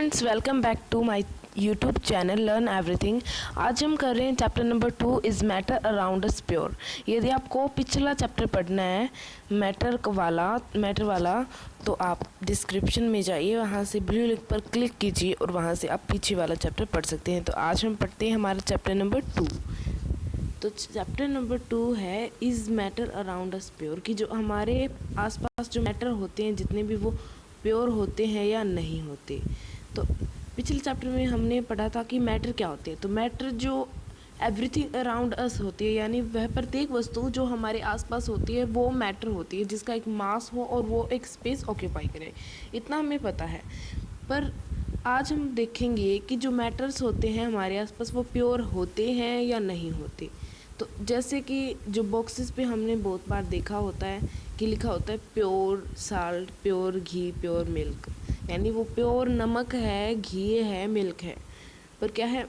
Friends, welcome back to my YouTube channel learn everything. आज हम कर रहे हैं chapter number 2 is matter around us pure. यदि आपको पिछला चैप्टर पढ़ना है मैटर वाला तो आप डिस्क्रिप्शन में जाइए, वहाँ से ब्लू लिंक पर क्लिक कीजिए और वहाँ से आप पीछे वाला चैप्टर पढ़ सकते हैं। तो आज हम पढ़ते हैं हमारा चैप्टर नंबर 2। तो चैप्टर नंबर 2 है is matter around us pure, कि जो हमारे आसपास जो मैटर होते हैं जितने भी वो प्योर होते हैं या नहीं होते। तो पिछले चैप्टर में हमने पढ़ा था कि मैटर क्या होते हैं। तो मैटर जो एवरीथिंग अराउंड अस होती है, यानी वह प्रत्येक वस्तु जो हमारे आसपास होती है वो मैटर होती है, जिसका एक मास हो और वो एक स्पेस ऑक्यूपाई करे। इतना हमें पता है। पर आज हम देखेंगे कि जो मैटर्स होते हैं हमारे आसपास वो प्योर होते हैं या नहीं होते। तो जैसे कि जो बॉक्सेस पे हमने बहुत बार देखा होता है कि लिखा होता है प्योर साल्ट, प्योर घी, प्योर मिल्क, यानी वो प्योर नमक है, घी है, मिल्क है। पर क्या है,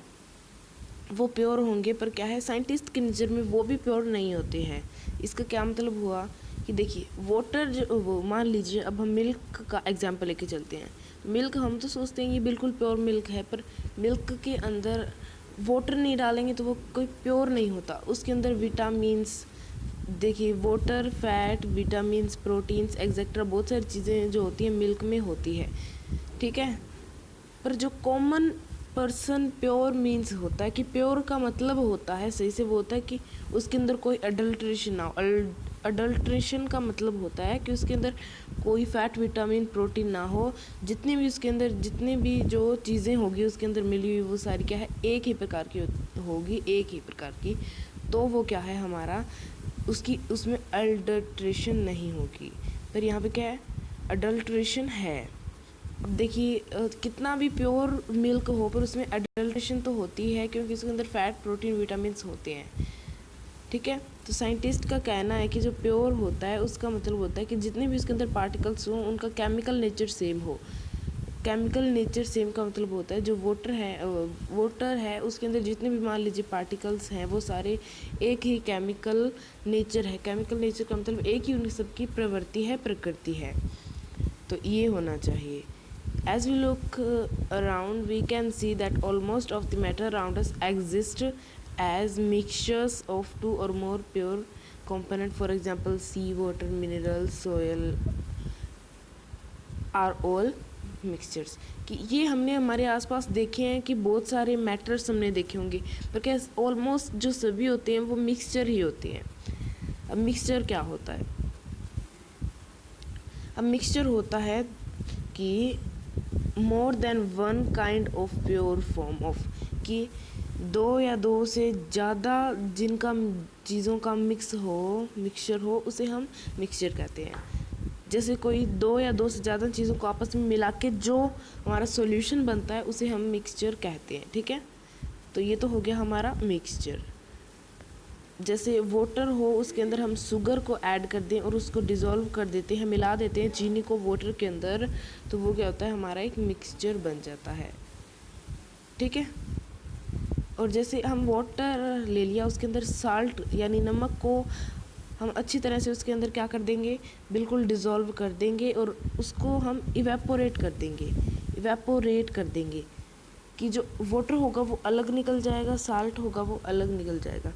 वो प्योर होंगे, पर क्या है साइंटिस्ट की नज़र में वो भी प्योर नहीं होते हैं। इसका क्या मतलब हुआ कि देखिए वाटर जो वो मान लीजिए, अब हम मिल्क का एग्जांपल लेके चलते हैं। मिल्क हम तो सोचते हैं ये बिल्कुल प्योर मिल्क है, पर मिल्क के अंदर वाटर नहीं डालेंगे तो वो कोई प्योर नहीं होता। उसके अंदर विटामिन्स, देखिए water, fat, vitamins, proteins etcetera बहुत सारी चीज़ें जो होती हैं मिल्क में होती है, ठीक है। पर जो कॉमन पर्सन प्योर मीन्स होता है कि प्योर का मतलब होता है सही से वो होता है कि उसके अंदर कोई अडल्ट्रेशन ना हो। अडल्ट्रेशन का मतलब होता है कि उसके अंदर कोई फैट, विटामिन, प्रोटीन ना हो। जितनी भी उसके अंदर जितनी भी जो चीज़ें होगी उसके अंदर मिली हुई वो सारी क्या है एक ही प्रकार की होगी, एक ही प्रकार की। तो वो क्या है हमारा उसमें अडल्ट्रेशन नहीं होगी। पर यहाँ पे क्या है, अडल्ट्रेशन है। अब देखिए कितना भी प्योर मिल्क हो पर उसमें अडल्ट्रेशन तो होती है, क्योंकि उसके अंदर फैट, प्रोटीन, विटामिन्स होते हैं, ठीक है। तो साइंटिस्ट का कहना है कि जो प्योर होता है उसका मतलब होता है कि जितने भी उसके अंदर पार्टिकल्स हों उनका केमिकल नेचर सेम हो। केमिकल नेचर सेम का मतलब होता है जो वाटर है उसके अंदर जितने भी मान लीजिए पार्टिकल्स हैं वो सारे एक ही केमिकल नेचर है। केमिकल नेचर का मतलब एक ही उन सबकी प्रवृत्ति है, प्रकृति है। तो ये होना चाहिए। As we look around, we can see that almost of the matter around us exist as mixtures of two or more pure components. For example, sea, water, minerals, soil are all mixtures। कि ये हमने हमारे आसपास देखे हैं कि बहुत सारे मैटर्स हमने देखे होंगे, पर क्या ऑलमोस्ट जो सभी होते हैं वो मिक्सचर ही होते हैं। अब मिक्सचर क्या होता है? अब मिक्सचर होता है कि more than one kind of pure form of, कि दो या दो से ज़्यादा जिनका चीज़ों का मिक्सचर हो उसे हम मिक्सचर कहते हैं। जैसे कोई दो या दो से ज़्यादा चीज़ों को आपस में मिला के जो हमारा सॉल्यूशन बनता है उसे हम मिक्सचर कहते हैं, ठीक है। तो ये तो हो गया हमारा मिक्सचर। जैसे वाटर हो उसके अंदर हम शुगर को ऐड कर दें और उसको डिज़ोल्व कर देते हैं, मिला देते हैं चीनी को वाटर के अंदर, तो वो क्या होता है हमारा एक मिक्सचर बन जाता है, ठीक है। और जैसे हम वाटर ले लिया, उसके अंदर साल्ट यानी नमक को हम अच्छी तरह से उसके अंदर क्या कर देंगे, बिल्कुल डिज़ोल्व कर देंगे और उसको हम इवेपोरेट कर देंगे कि जो वाटर होगा वो अलग निकल जाएगा, साल्ट होगा वो अलग निकल जाएगा।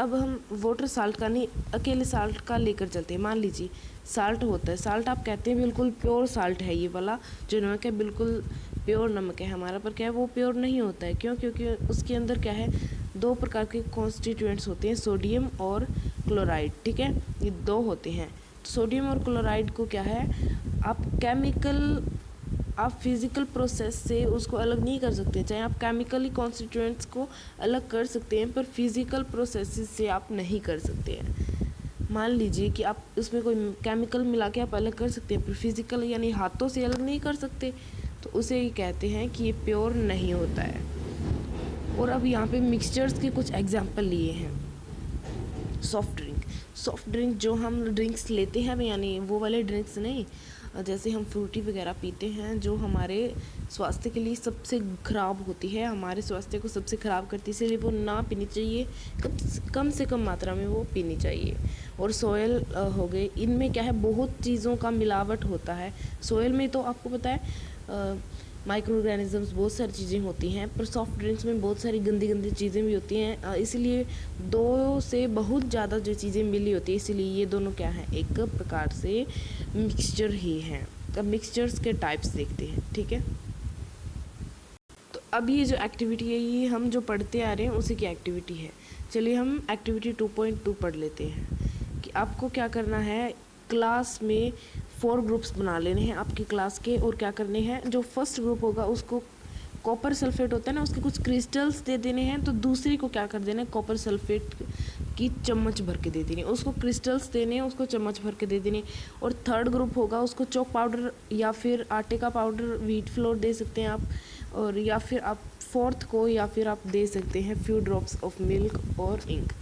अब हम वाटर साल्ट का नहीं, अकेले साल्ट का लेकर चलते हैं। मान लीजिए साल्ट होता है, साल्ट आप कहते हैं बिल्कुल प्योर साल्ट है, ये वाला जो नमक है बिल्कुल प्योर नमक है हमारा, पर क्या है वो प्योर नहीं होता है। क्यों? क्योंकि उसके अंदर क्या है दो प्रकार के कॉन्स्टिट्यूएंट्स होते हैं, सोडियम और क्लोराइड, ठीक है। ये दो होते हैं। सोडियम और क्लोराइड को क्या है आप फिज़िकल प्रोसेस से उसको अलग नहीं कर सकते। चाहे आप केमिकली कॉन्स्टिट्यूएंट्स को अलग कर सकते हैं, पर फिज़िकल प्रोसेस से आप नहीं कर सकते हैं। मान लीजिए कि आप उसमें कोई केमिकल मिला के आप अलग कर सकते हैं, पर फिज़िकल यानी हाथों से अलग नहीं कर सकते, तो उसे ये कहते हैं कि ये प्योर नहीं होता है। और अब यहाँ पे मिक्सचर्स के कुछ एग्जाम्पल लिए हैं। सॉफ्ट ड्रिंक जो हम ड्रिंक्स लेते हैं, यानी वो वाले ड्रिंक्स नहीं, जैसे हम फ्रूटी वगैरह पीते हैं जो हमारे स्वास्थ्य के लिए सबसे ख़राब होती है, हमारे स्वास्थ्य को सबसे ख़राब करती है, इसलिए वो ना पीनी चाहिए, कम से कम मात्रा में वो पीनी चाहिए। और सोयल हो गए, इनमें क्या है बहुत चीज़ों का मिलावट होता है। सोयल में तो आपको पता है माइक्रो ऑर्गेनिजम्स, बहुत सारी चीज़ें होती हैं। पर सॉफ्ट ड्रिंक्स में बहुत सारी गंदी गंदी चीज़ें भी होती हैं, इसीलिए दो से बहुत ज़्यादा जो चीज़ें मिली होती है, इसीलिए ये दोनों क्या है, एक प्रकार से मिक्सचर ही हैं। अब मिक्सचर्स के टाइप्स देखते हैं, ठीक है। तो अब ये जो एक्टिविटी है, ये हम जो पढ़ते आ रहे हैं उसी की एक्टिविटी है। चलिए हम एक्टिविटी 2.2 पढ़ लेते हैं कि आपको क्या करना है। क्लास में 4 ग्रुप्स बना लेने हैं आपकी क्लास के, और क्या करने हैं, जो फर्स्ट ग्रुप होगा उसको कॉपर सल्फेट होता है ना, उसके कुछ क्रिस्टल्स दे देने हैं। तो दूसरी को क्या कर देना है, कॉपर सल्फेट की चम्मच भर के दे देनी है, उसको क्रिस्टल्स देने हैं, उसको चम्मच भर के दे देनी। और थर्ड ग्रुप होगा, उसको चॉक पाउडर या फिर आटे का पाउडर, व्हीट फ्लोर दे सकते हैं आप, और या फिर आप फोर्थ को, या फिर आप दे सकते हैं फ्यू ड्रॉप्स ऑफ मिल्क और इंक,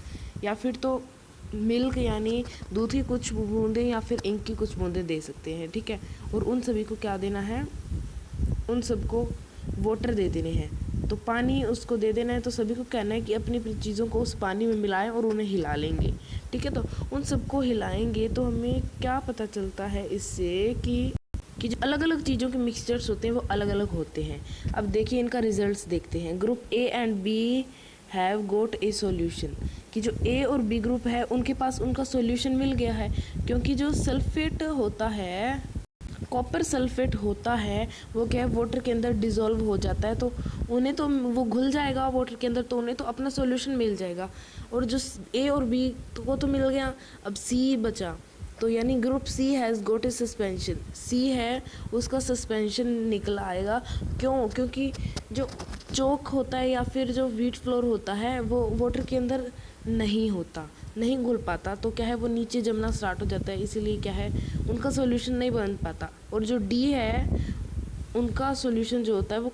या फिर तो मिल्क यानी दूध की कुछ बूंदें या फिर इंक की कुछ बूंदें दे सकते हैं, ठीक है। और उन सभी को क्या देना है, उन सबको वाटर दे देने हैं। तो पानी उसको दे देना है, तो सभी को कहना है कि अपनी अपनी चीज़ों को उस पानी में मिलाएं और उन्हें हिला लेंगे, ठीक है। तो उन सबको हिलाएंगे तो हमें क्या पता चलता है इससे कि जो अलग अलग चीज़ों के मिक्सचर्स होते हैं वो अलग अलग होते हैं। अब देखिए इनका रिजल्ट्स देखते हैं। Group A and B have got a solution, कि जो ए और बी ग्रुप है उनके पास उनका सॉल्यूशन मिल गया है, क्योंकि जो सल्फेट होता है, कॉपर सल्फेट होता है, वो क्या है, वाटर के अंदर डिज़ोल्व हो जाता है। तो उन्हें तो वो घुल जाएगा वाटर के अंदर, तो उन्हें तो अपना सॉल्यूशन मिल जाएगा। और जो ए और बी को तो मिल गया, अब सी बचा। तो यानी group C has got a suspension, C है उसका सस्पेंशन निकल आएगा। क्यों? क्योंकि जो चोक होता है या फिर जो व्हीट फ्लोर होता है वो वाटर के अंदर नहीं होता, नहीं घुल पाता, तो क्या है वो नीचे जमना स्टार्ट हो जाता है, इसीलिए क्या है उनका सॉल्यूशन नहीं बन पाता। और जो डी है उनका सॉल्यूशन जो होता है वो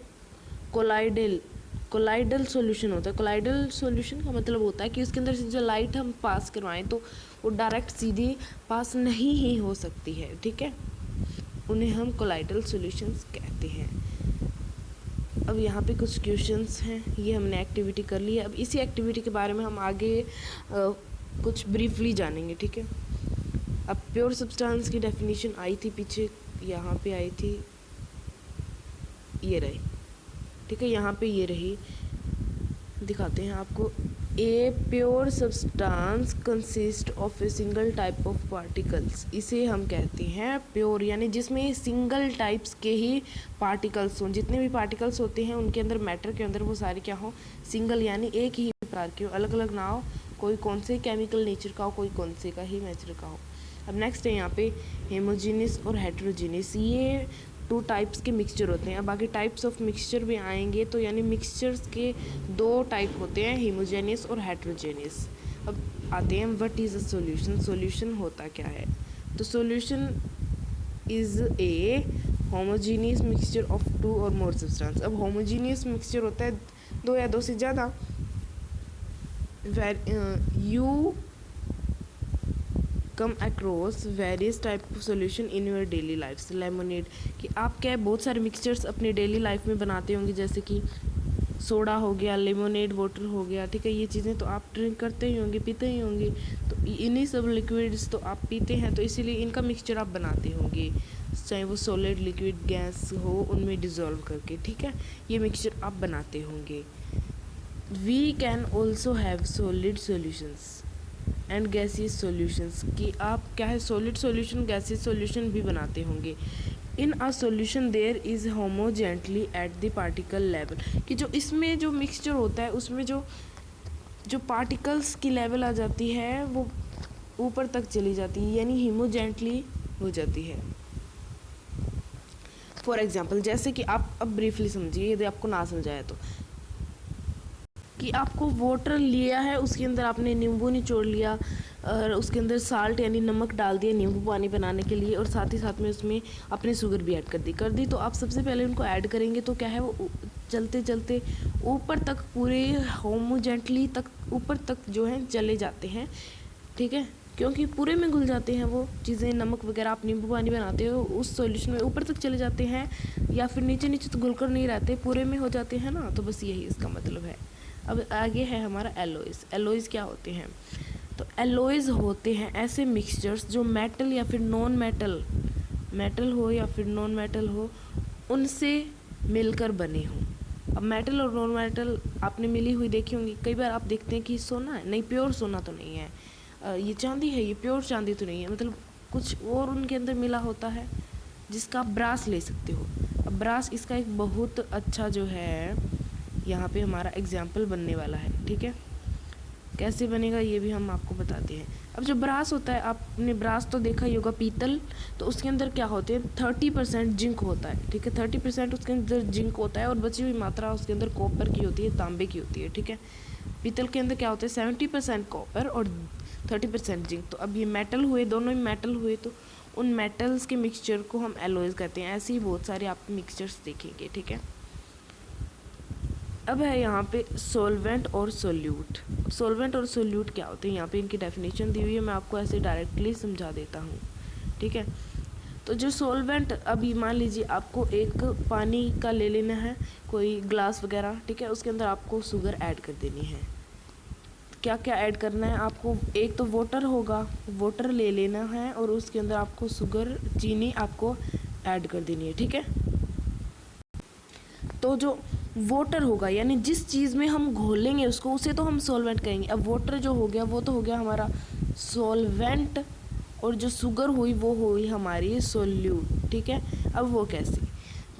कोलाइडल सॉल्यूशन होता है। कोलाइडल सॉल्यूशन का मतलब होता है कि उसके अंदर से जो लाइट हम पास करवाएं तो वो डायरेक्ट सीधी पास नहीं ही हो सकती है, ठीक है। उन्हें हम कोलाइडल सॉल्यूशंस कहते हैं। अब यहाँ पे कुछ क्वेश्चंस हैं, ये हमने एक्टिविटी कर ली है। अब इसी एक्टिविटी के बारे में हम आगे कुछ ब्रीफली जानेंगे, ठीक है। अब प्योर सब्सटेंस की डेफिनेशन आई थी पीछे, यहाँ पे आई थी, ये रही, ठीक है, यहाँ पे ये रही, दिखाते हैं आपको। A pure substance consist of a single type of particles, इसे हम कहते हैं प्योर, यानी जिसमें सिंगल टाइप्स के ही पार्टिकल्स हों। जितने भी पार्टिकल्स होते हैं उनके अंदर, मैटर के अंदर, वो सारे क्या हो, सिंगल, यानी एक ही प्रकार के हो, अलग अलग ना हो, कोई कौन से केमिकल नेचर का हो, कोई कौन से का ही नेचर का हो। अब नेक्स्ट है यहाँ पे हेमोजीनियस और हेट्रोजीनियस, ये 2 टाइप्स के मिक्सचर होते हैं। अब आगे टाइप्स ऑफ मिक्सचर भी आएंगे, तो यानी मिक्सचर्स के 2 टाइप होते हैं, हेमोजेनियस और हेट्रोजेनियस। अब आते हैं what is a solution, solution होता क्या है। तो solution is a homogeneous mixture of 2 और मोर सब्सटेंस। अब होमोजीनियस मिक्सचर होता है 2 या 2 से ज़्यादा। You come across various type of solution in your daily life. Lemonade, कि आप क्या है बहुत सारे मिक्सचर्स अपनी डेली लाइफ में बनाते होंगे, जैसे कि सोडा हो गया, लेमोनेड वाटर हो गया, ठीक है। ये चीज़ें तो आप ड्रिंक करते ही होंगे, पीते ही होंगे, तो इन्हीं सब लिक्विड्स तो आप पीते हैं, तो इसीलिए इनका मिक्सचर आप बनाते होंगे, चाहे वो सॉलिड, लिक्विड, गैस हो, उनमें डिज़ोल्व करके, ठीक है, ये मिक्सचर आप बनाते होंगे। We can also have solid solutions and gaseous solutions, कि आप क्या है सॉलिड सॉल्यूशन, गैसियस सॉल्यूशन भी बनाते होंगे। In a solution there is homogeneously at the particle level, कि जो इसमें जो मिक्सचर होता है उसमें जो पार्टिकल्स की लेवल आ जाती है वो ऊपर तक चली जाती है, यानी होमोजेंटली हो जाती है। फॉर एग्जाम्पल, जैसे कि आप अब ब्रीफली समझिए, यदि आपको ना समझाया तो, कि आपको वाटर लिया है, उसके अंदर आपने नींबू निचोड़ लिया और उसके अंदर साल्ट यानी नमक डाल दिया नींबू पानी बनाने के लिए, और साथ ही साथ में उसमें अपने शुगर भी ऐड कर दी। तो आप सबसे पहले उनको ऐड करेंगे तो क्या है वो चलते चलते ऊपर तक, पूरे होमोजेंटली तक ऊपर तक जो है चले जाते हैं, ठीक है, क्योंकि पूरे में घुल जाते हैं वो चीज़ें, नमक वगैरह आप नींबू पानी बनाते हो उस सॉल्यूशन में ऊपर तक चले जाते हैं, या फिर नीचे नीचे तो घुल कर नहीं रहते, पूरे में हो जाते हैं ना। तो बस यही इसका मतलब है। अब आगे है हमारा एलोइज। एलोइज क्या होते हैं, तो एलोइज होते हैं ऐसे मिक्सचर्स जो मेटल या फिर नॉन मेटल, मेटल हो या फिर नॉन मेटल हो, उनसे मिलकर बने हों। अब मेटल और नॉन मेटल आपने मिली हुई देखी होंगी। कई बार आप देखते हैं कि सोना है, नहीं प्योर सोना तो नहीं है, ये चांदी है, ये प्योर चांदी तो नहीं है, मतलब कुछ और उनके अंदर मिला होता है, जिसका आप ब्रास ले सकते हो। अब ब्रास इसका एक बहुत अच्छा जो है यहाँ पे हमारा एग्जाम्पल बनने वाला है। ठीक है, कैसे बनेगा ये भी हम आपको बताते हैं। अब जो ब्रास होता है, आपने ब्रास तो देखा ही होगा, पीतल, तो उसके अंदर क्या होते हैं 30% जिंक होता है। ठीक है, 30% उसके अंदर जिंक होता है और बची हुई मात्रा उसके अंदर कॉपर की होती है, तांबे की होती है। ठीक है, पीतल के अंदर क्या होता है 70% कॉपर और 30% जिंक। तो अब ये मेटल हुए, दोनों ही मेटल हुए, तो उन मेटल्स के मिक्सचर को हम एलॉयज कहते हैं। ऐसे ही बहुत सारे आप मिक्सचर्स देखेंगे। ठीक है, अब है यहाँ पे सॉल्वेंट और सोल्यूट। सॉल्वेंट और सोल्यूट क्या होते हैं, यहाँ पे इनकी डेफिनेशन दी हुई है, मैं आपको ऐसे डायरेक्टली समझा देता हूँ। ठीक है, तो जो सॉल्वेंट, अभी मान लीजिए आपको एक पानी का ले लेना है, कोई ग्लास वगैरह, ठीक है, उसके अंदर आपको शुगर ऐड कर देनी है। क्या क्या ऐड करना है आपको, एक तो वाटर होगा, वाटर ले लेना है और उसके अंदर आपको शुगर, चीनी आपको ऐड कर देनी है। ठीक है, तो जो वाटर होगा, यानी जिस चीज़ में हम घोलेंगे उसको, उसे तो हम सॉल्वेंट कहेंगे। अब वाटर जो हो गया वो तो हो गया हमारा सॉल्वेंट, और जो शुगर हुई वो हुई हमारी सोल्यूट। ठीक है, अब वो कैसे,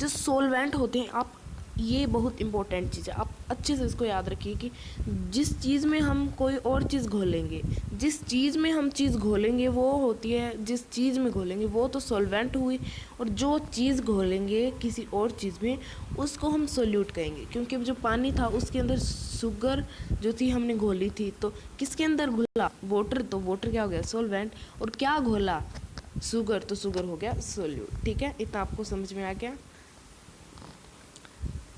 जो सॉल्वेंट होते हैं, आप ये बहुत इंपॉर्टेंट चीज़ है, आप अच्छे से इसको याद रखिए कि जिस चीज़ में हम कोई और चीज़ घोलेंगे, जिस चीज़ में हम चीज़ घोलेंगे वो होती है, जिस चीज़ में घोलेंगे वो तो सॉल्वेंट हुई, और जो चीज़ घोलेंगे किसी और चीज़ में उसको हम सोल्यूट कहेंगे। क्योंकि जो पानी था उसके अंदर शुगर जो थी हमने घोली थी, तो किसके अंदर घोला, वाटर, तो वाटर क्या हो गया सॉल्वेंट, और क्या घोला शुगर, तो शुगर हो गया सोल्यूट। ठीक है, इतना आपको समझ में आ गया।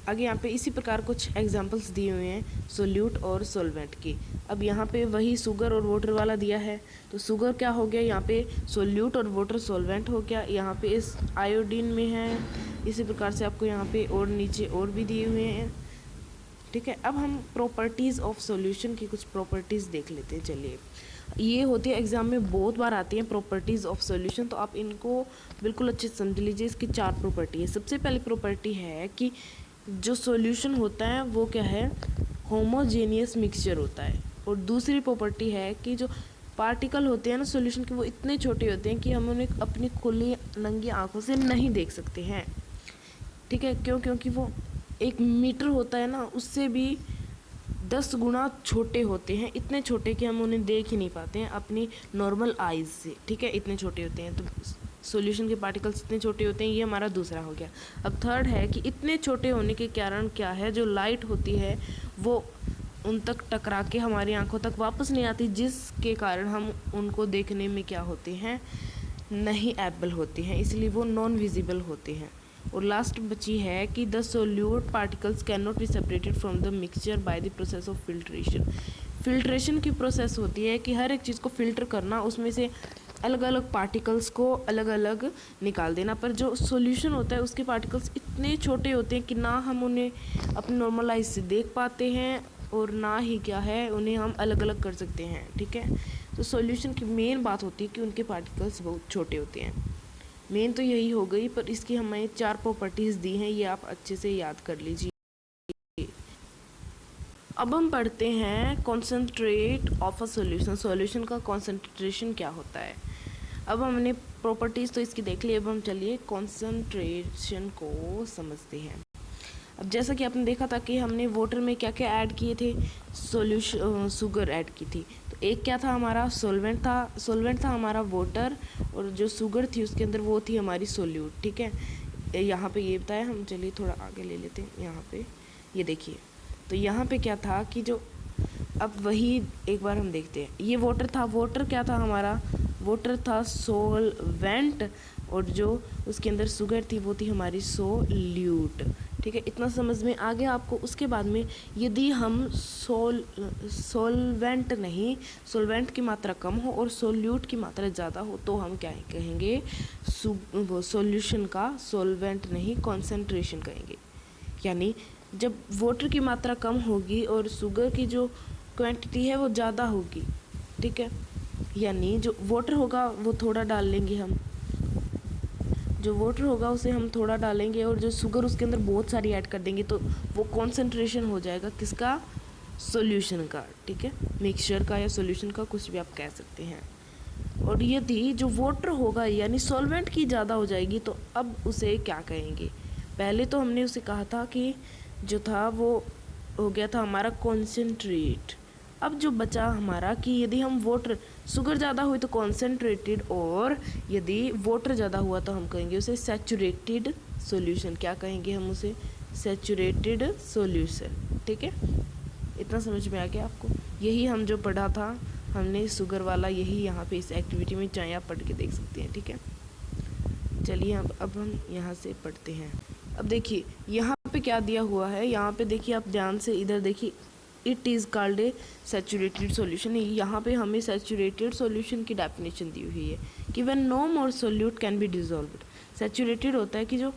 आगे यहाँ पे इसी प्रकार कुछ एग्जांपल्स दिए हुए हैं सोल्यूट और सॉल्वेंट की। अब यहाँ पे वही शुगर और वाटर वाला दिया है, तो शुगर क्या हो गया यहाँ पे सोल्यूट और वाटर सॉल्वेंट हो गया। यहाँ पे इस आयोडीन में है, इसी प्रकार से आपको यहाँ पे और नीचे और भी दिए हुए हैं। ठीक है, अब हम प्रॉपर्टीज़ ऑफ सॉल्यूशन की कुछ प्रॉपर्टीज़ देख लेते हैं। चलिए, ये होती है एग्जाम में बहुत बार आती हैं प्रॉपर्टीज़ ऑफ सॉल्यूशन, तो आप इनको बिल्कुल अच्छे से समझ लीजिए। इसकी 4 प्रॉपर्टी है। सबसे पहली प्रॉपर्टी है कि जो सॉल्यूशन होता है वो क्या है, होमोजेनियस मिक्सचर होता है। और दूसरी प्रॉपर्टी है कि जो पार्टिकल होते हैं ना सॉल्यूशन के, वो इतने छोटे होते हैं कि हम उन्हें अपनी खुली नंगी आंखों से नहीं देख सकते हैं। ठीक है, क्यों, क्योंकि वो 1 मीटर होता है ना, उससे भी 10 गुना छोटे होते हैं, इतने छोटे कि हम उन्हें देख ही नहीं पाते हैं अपनी नॉर्मल आइज़ से। ठीक है, इतने छोटे होते हैं, तो सॉल्यूशन के पार्टिकल्स इतने छोटे होते हैं। ये हमारा दूसरा हो गया। अब थर्ड है कि इतने छोटे होने के कारण क्या है, जो लाइट होती है वो उन तक टकरा के हमारी आंखों तक वापस नहीं आती, जिसके कारण हम उनको देखने में क्या होते हैं, नहीं एबल होते हैं, इसलिए वो नॉन विजिबल होते हैं। और लास्ट बची है कि the solute particles can not be separated from the mixture by the process of filtration. Filtration की प्रोसेस होती है कि हर एक चीज़ को फिल्टर करना, उसमें से अलग अलग पार्टिकल्स को अलग अलग निकाल देना। पर जो सॉल्यूशन होता है उसके पार्टिकल्स इतने छोटे होते हैं कि ना हम उन्हें अपनी नॉर्मल आइज से देख पाते हैं और ना ही क्या है उन्हें हम अलग अलग कर सकते हैं। ठीक है, तो सॉल्यूशन की मेन बात होती है कि उनके पार्टिकल्स बहुत छोटे होते हैं। मेन तो यही हो गई, पर इसकी हमें 4 प्रॉपर्टीज़ दी हैं, ये आप अच्छे से याद कर लीजिए। अब हम पढ़ते हैं concentrate of a solution. Solution का कॉन्सेंट्रेशन क्या होता है। अब हमने प्रॉपर्टीज़ तो इसकी देख ली, अब हम चलिए कॉन्सेंट्रेशन को समझते हैं। अब जैसा कि आपने देखा था कि हमने वाटर में क्या क्या ऐड किए थे, सॉल्यूशन शुगर ऐड की थी। तो एक क्या था हमारा सॉल्वेंट था हमारा वाटर, और जो शुगर थी उसके अंदर वो थी हमारी सोल्यूट। ठीक है, यहाँ पे ये बताया हम। चलिए थोड़ा आगे ले लेते हैं। यहाँ पे ये देखिए, तो यहाँ पे क्या था कि जो, अब वही एक बार हम देखते हैं। ये वाटर था, वाटर क्या था हमारा, वाटर था सोलवेंट, और जो उसके अंदर शुगर थी वो थी हमारी सोल्यूट। ठीक है, इतना समझ में आ गया आपको। उसके बाद में यदि हम सोलवेंट नहीं, सोलवेंट की मात्रा कम हो और सोल्यूट की मात्रा ज़्यादा हो, तो हम क्या कहेंगे, सॉल्यूशन का सोलवेंट नहीं कॉन्सेंट्रेशन कहेंगे। यानी जब वाटर की मात्रा कम होगी और शुगर की जो क्वांटिटी है वो ज़्यादा होगी। ठीक है, यानी जो वाटर होगा वो थोड़ा डाल लेंगे हम, जो वाटर होगा उसे हम थोड़ा डालेंगे और जो शुगर उसके अंदर बहुत सारी ऐड कर देंगे, तो वो कॉन्सेंट्रेशन हो जाएगा किसका, सॉल्यूशन का, ठीक है, मिक्सचर का या सॉल्यूशन का, कुछ भी आप कह सकते हैं। और यदि जो वाटर होगा यानी सॉल्वेंट की ज़्यादा हो जाएगी तो अब उसे क्या कहेंगे। पहले तो हमने उसे कहा था कि जो था वो हो गया था हमारा कॉन्सेंट्रेट। अब जो बचा हमारा कि यदि हम वाटर, शुगर ज़्यादा हुई तो कॉन्सेंट्रेटेड, और यदि वाटर ज़्यादा हुआ तो हम कहेंगे उसे सैचुरेटेड सॉल्यूशन। क्या कहेंगे हम उसे, सैचुरेटेड सॉल्यूशन, ठीक है। इतना समझ में आ गया आपको। यही हम जो पढ़ा था हमने शुगर वाला, यही यहाँ पे इस एक्टिविटी में चाहे आप पढ़ के देख सकते हैं, ठीक है। चलिए अब हम यहाँ से पढ़ते हैं। अब देखिए यहाँ पे क्या दिया हुआ है, यहाँ पे देखिए आप ध्यान से इधर देखिए, it is called a saturated solution. यहाँ पे हमें सैचुरेटेड सॉल्यूशन की डेफिनेशन दी हुई है कि when no more solute can be dissolved. Saturated होता है कि जो,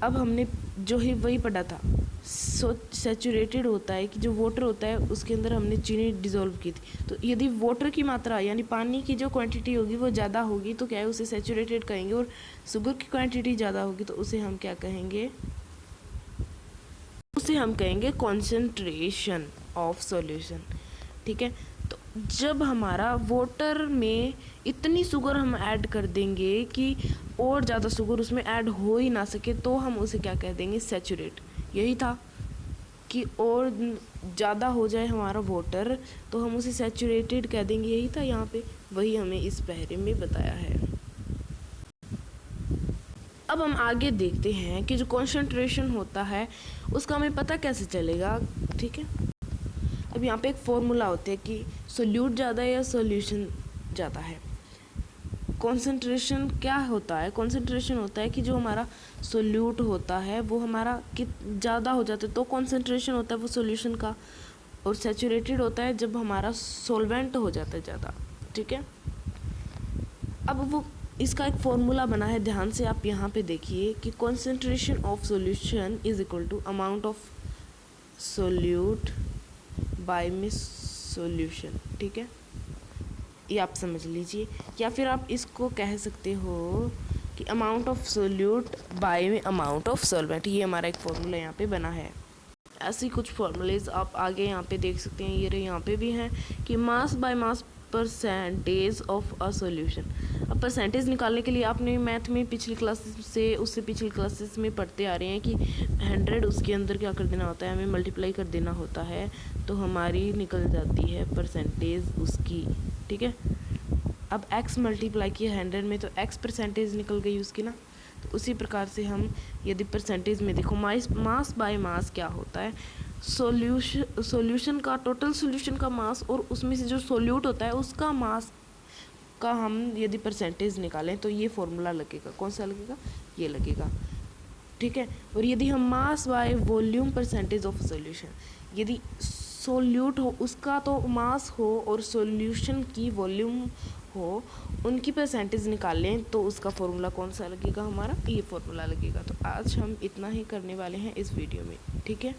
अब हमने जो ही वही पढ़ा था, सैचुरेटेड होता है कि जो वाटर होता है उसके अंदर हमने चीनी डिज़ोल्व की थी, तो यदि वाटर की मात्रा यानी पानी की जो क्वांटिटी होगी वो ज़्यादा होगी तो क्या है, उसे सैचुरेटेड कहेंगे। और शुगर की क्वांटिटी ज़्यादा होगी तो उसे हम क्या कहेंगे, उसे हम कहेंगे कॉन्सेंट्रेशन ऑफ सॉल्यूशन, ठीक है। तो जब हमारा वाटर में इतनी शुगर हम ऐड कर देंगे कि और ज़्यादा शुगर उसमें ऐड हो ही ना सके तो हम उसे क्या कह देंगे, सैचुरेट। यही था कि और ज़्यादा हो जाए हमारा वाटर तो हम उसे सैचुरेटेड कह देंगे, यही था यहाँ पे, वही हमें इस पहरे में बताया है। अब हम आगे देखते हैं कि जो कॉन्सेंट्रेशन होता है उसका हमें पता कैसे चलेगा, ठीक है। अब यहाँ पे एक फॉर्मूला होता है कि सोल्यूट ज़्यादा है या सॉल्यूशन ज़्यादा है। कॉन्सेंट्रेशन क्या होता है, कॉन्सेंट्रेशन होता है कि जो हमारा सोल्यूट होता है वो हमारा कि ज़्यादा हो जाता है तो कॉन्सेंट्रेशन होता है वो सोल्यूशन का, और सैचुरेटेड होता है जब हमारा सॉल्वेंट हो जाता है ज़्यादा, ठीक है। अब वो इसका एक फॉर्मूला बना है, ध्यान से आप यहाँ पे देखिए कि concentration of solution is equal to amount of solute by mass solution, ठीक है। ये आप समझ लीजिए, या फिर आप इसको कह सकते हो कि अमाउंट ऑफ सोल्यूट बाय में अमाउंट ऑफ सॉल्वेंट। ये हमारा एक फॉर्मूला यहाँ पे बना है। ऐसे कुछ फॉर्मूलेज आप आगे यहाँ पे देख सकते हैं, ये रहे यहाँ पे भी हैं कि mass by mass percentage of a solution. अब परसेंटेज निकालने के लिए आपने मैथ में पिछली क्लासेस से, उससे पिछली क्लासेस में पढ़ते आ रहे हैं कि 100 उसके अंदर क्या कर देना होता है, हमें मल्टीप्लाई कर देना होता है तो हमारी निकल जाती है परसेंटेज उसकी, ठीक है। अब x मल्टीप्लाई किया 100 में तो x परसेंटेज निकल गई उसकी ना। तो उसी प्रकार से हम यदि परसेंटेज में देखो, मास बाय मास क्या होता है, सॉल्यूशन का, टोटल सॉल्यूशन का मास और उसमें से जो सोल्यूट होता है उसका मास का हम यदि परसेंटेज निकालें तो ये फॉर्मूला लगेगा। कौन सा लगेगा, ये लगेगा, ठीक है। और यदि हम mass by volume percentage of solution, यदि सोल्यूट हो उसका तो मास हो और सॉल्यूशन की वॉल्यूम हो, उनकी परसेंटेज निकालें तो उसका फॉर्मूला कौन सा लगेगा, हमारा ये फॉर्मूला लगेगा। तो आज हम इतना ही करने वाले हैं इस वीडियो में, ठीक है।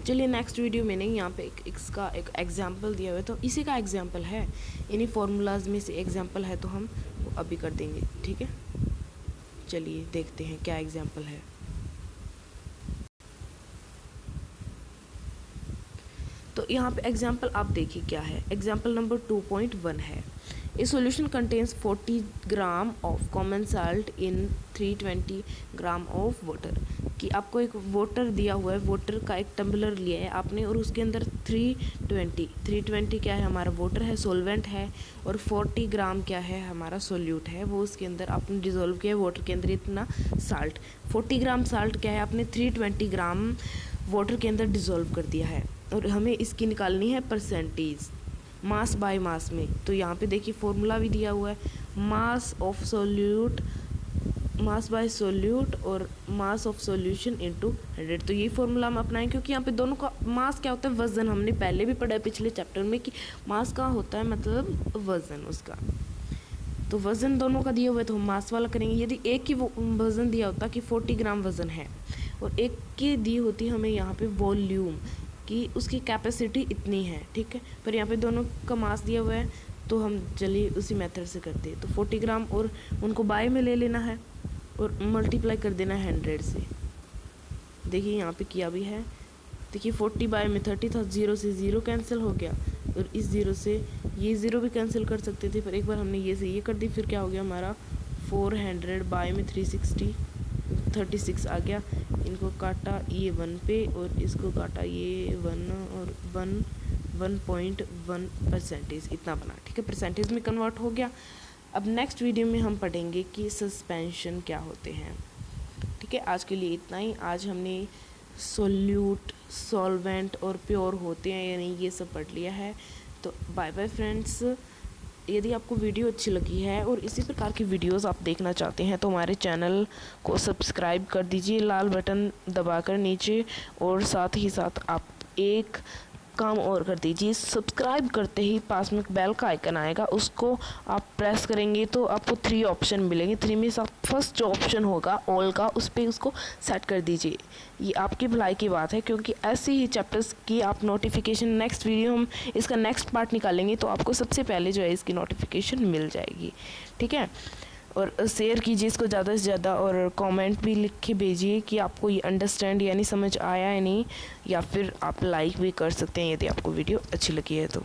चलिए नेक्स्ट वीडियो में नहीं, यहाँ पे इसका एक एग्जाम्पल दिया हुआ है तो इसी का एग्जाम्पल है, इन्हीं फार्मूलाज में से एग्जाम्पल है तो हम वो अभी कर देंगे, ठीक है। चलिए देखते हैं क्या एग्जाम्पल है। तो यहाँ पे एग्जाम्पल आप देखिए क्या है, एग्जाम्पल नंबर 2.1 है। ए solution contains 40 gram of common salt in 320 gram of water. कि आपको एक वाटर दिया हुआ है, वाटर का एक टम्बलर लिया है आपने और उसके अंदर 320 क्या है, हमारा वाटर है, सॉल्वेंट है, और 40 ग्राम क्या है, हमारा सोल्यूट है, वो उसके अंदर आपने डिज़ोल्व किया है वाटर के अंदर इतना साल्ट। 40 ग्राम साल्ट क्या है, आपने 320 ग्राम वाटर के अंदर डिज़ोल्व कर दिया है और हमें इसकी निकालनी है परसेंटेज मास बाय मास में। तो यहाँ पे देखिए फॉर्मूला भी दिया हुआ है, mass of solute, mass by solute और मास ऑफ सॉल्यूशन इनटू 100। तो ये फॉर्मूला हम अपनाएं क्योंकि यहाँ पे दोनों का मास क्या होता है, वजन। हमने पहले भी पढ़ा है पिछले चैप्टर में कि मास का होता है मतलब वजन उसका। तो वजन दोनों का दिया हुआ है तो हम मास वाला करेंगे। यदि एक की वजन दिया होता कि 40 ग्राम वजन है और एक की दी होती हमें यहाँ पे वॉल्यूम कि उसकी कैपेसिटी इतनी है, ठीक है, पर यहाँ पे दोनों का मास दिया हुआ है तो हम चलिए उसी मेथड से करते हैं। तो 40 ग्राम और उनको बाय में ले लेना है और मल्टीप्लाई कर देना 100 से। देखिए यहाँ पे किया भी है। देखिए 40 बाय में 30 था, 0 से 0 कैंसिल हो गया और इस 0 से ये 0 भी कैंसिल कर सकते थे, पर एक बार हमने ये से ये कर दी, फिर क्या हो गया हमारा 400 बाय में 360 36 आ गया। इनको काटा ये 1 पे और इसको काटा ये 1 और 1.1% इतना बना, ठीक है, परसेंटेज में कन्वर्ट हो गया। अब नेक्स्ट वीडियो में हम पढ़ेंगे कि सस्पेंशन क्या होते हैं। ठीक है, आज के लिए इतना ही। आज हमने सोल्यूट, सॉल्वेंट और प्योर होते हैं यानी ये सब पढ़ लिया है। तो बाय बाय फ्रेंड्स। यदि आपको वीडियो अच्छी लगी है और इसी प्रकार की वीडियोस आप देखना चाहते हैं तो हमारे चैनल को सब्सक्राइब कर दीजिए लाल बटन दबाकर नीचे, और साथ ही साथ आप एक काम और कर दीजिए, सब्सक्राइब करते ही पास में बेल का आइकन आएगा, उसको आप प्रेस करेंगे तो आपको 3 ऑप्शन मिलेंगे। 3 में से फर्स्ट जो ऑप्शन होगा ऑल का, उस पर उसको सेट कर दीजिए। ये आपकी भलाई की बात है, क्योंकि ऐसे ही चैप्टर्स की आप नोटिफिकेशन, नेक्स्ट वीडियो हम इसका नेक्स्ट पार्ट निकालेंगे तो आपको सबसे पहले जो है इसकी नोटिफिकेशन मिल जाएगी। ठीक है, और शेयर कीजिए इसको ज़्यादा से ज़्यादा, और कमेंट भी लिख के भेजिए कि आपको ये अंडरस्टैंड यानी समझ आया है नहीं, या फिर आप लाइक भी कर सकते हैं यदि आपको वीडियो अच्छी लगी है तो।